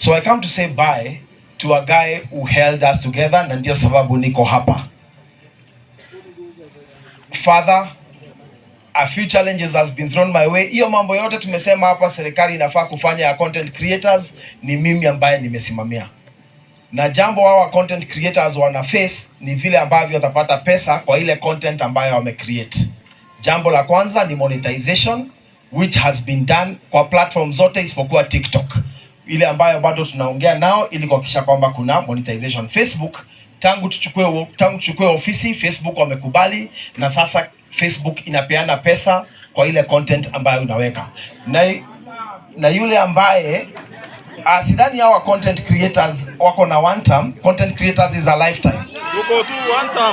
So I come to say bye to a guy who held us together, na ndio sababu niko hapa. Father, a few challenges has been thrown my way. Hiyo mambo yote tumesema hapa serikali inafaa kufanya ya content creators, ni mimi ambaye nimesimamia. Na jambo hawa content creators wana face ni vile ambavyo watapata pesa kwa ile content ambayo wame create. Jambo la kwanza ni monetization, which has been done kwa platform zote isipokuwa TikTok, ile ambayo bado tunaongea nao ili kuhakikisha kwamba kuna monetization. Facebook tangu tuchukue ofisi, Facebook wamekubali, na sasa Facebook inapeana pesa kwa ile content ambayo unaweka. Na yule ambaye sidhani hawa content creators wako na one term. Content creators is a lifetime.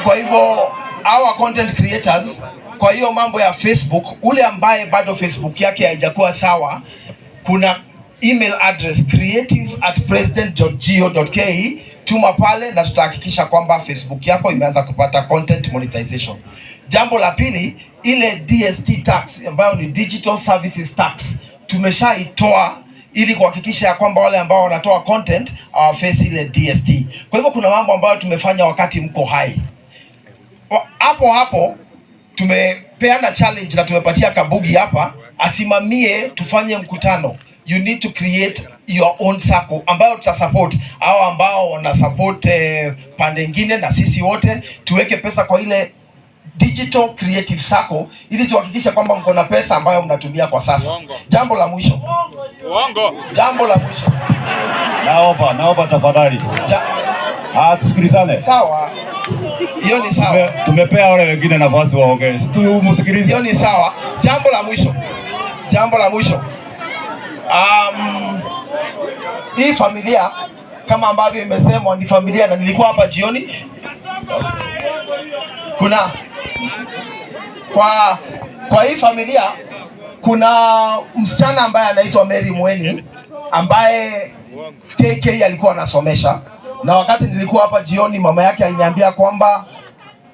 Kwa hivyo hawa content creators, kwa hiyo mambo ya Facebook, ule ambaye bado Facebook yake haijakuwa sawa, kuna email address creatives@president.go.ke, tuma pale na tutahakikisha kwamba Facebook yako imeanza kupata content monetization. Jambo la pili, ile DST tax ambayo ni Digital Services Tax tumeshaitoa ili kuhakikisha kwamba wale ambao wanatoa content face ile DST. Kwa hivyo kuna mambo ambayo tumefanya wakati mko hai. Hapo tumepeana challenge na tumepatia Kabugi hapa asimamie tufanye mkutano. You need to create your own circle ambayo tutasupport hao ambao wana support pande nyingine, na sisi wote tuweke pesa kwa ile digital creative circle ili tuhakikisha kwamba mko na pesa ambayo mnatumia kwa sasa. Jambo la mwisho. Jambo la mwisho. Naomba tafadhali. Tusikilizane. Sawa. Hiyo ni sawa. Tumepea wale wengine nafasi waongee. Msikilize. Hiyo ni sawa. Jambo la mwisho. Hii familia kama ambavyo imesemwa ni familia, na nilikuwa hapa jioni. Kuna kwa hii familia kuna msichana ambaye anaitwa Mary Mweni ambaye KK alikuwa anasomesha, na wakati nilikuwa hapa jioni mama yake aliniambia kwamba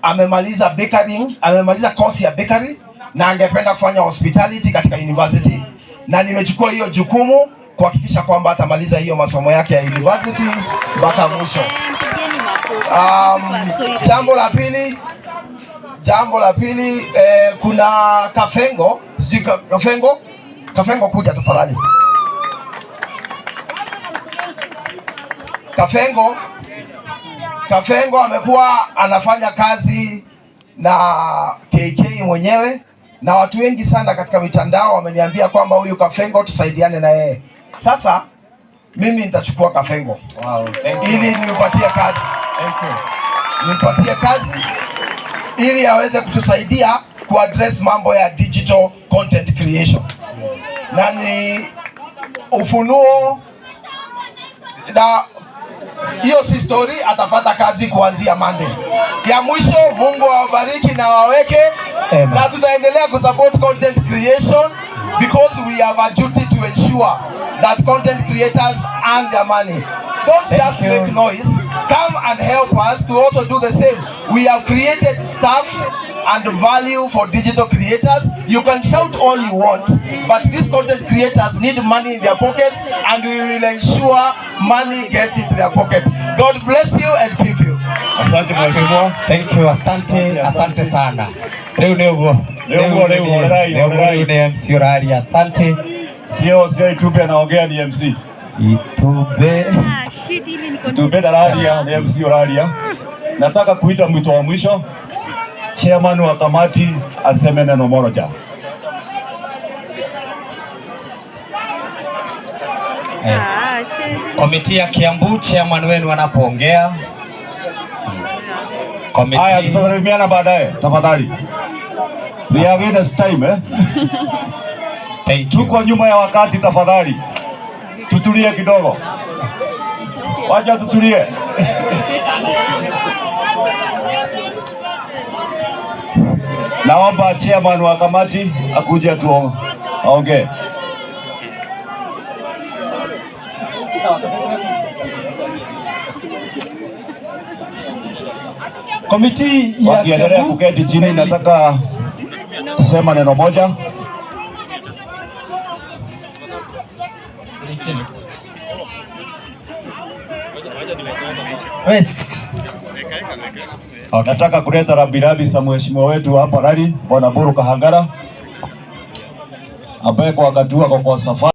amemaliza bakery, amemaliza course ya bakery na angependa kufanya hospitality katika university, na nimechukua hiyo jukumu kuhakikisha kwamba atamaliza hiyo masomo yake ya university mpaka mwisho. Jambo la pili, kuna Kafengo, sijui Kafengo kuja tafadhali. Kafengo amekuwa anafanya kazi na KK mwenyewe, na watu wengi sana katika mitandao wameniambia kwamba huyu Kafengo tusaidiane na yeye. Sasa mimi nitachukua Kafengo. Wow, ili nimpatie kazi. Nimpatie kazi ili aweze kutusaidia kuaddress mambo ya digital content creation. Na ni ufunuo, na hiyo si story, atapata kazi kuanzia Monday. Ya mwisho, Mungu awabariki na waweke. Na tutaendelea kusupport content creation because we have a duty to ensure that content creators earn their money. Don't just make noise. Come and help us to also do the same. We have created stuff and value for digital creators. You can shout all you want, but these content creators need money in their pockets, and we will ensure money gets into their pockets. God bless you and keep you. Asante mheshimiwa. Thank you. Asante sana. Leo ni MC Oralia. Asante. Sio YouTube anaongea, ni MC. YouTube Oralia, ni MC Oralia. Nataka kuita mwito wa mwisho. Chairman wa kamati aseme neno moja. Komiti ya Kiambu, chairman wenu wanapoongea. Haya, tutasalimiana baadaye tafadhali. We are in this time Thank you. Tuko nyuma ya wakati tafadhali. Tutulie kidogo. Wacha tutulie. Naomba chairman wa kamati akuje tu aongee. Komiti wakiendelea kuketi chini, nataka kusema neno moja. Okay. Nataka kuleta rambirambi za mheshimiwa wetu hapa Rari, Bwana Buru Kahangara ambaye kwa wakati wako kwa safari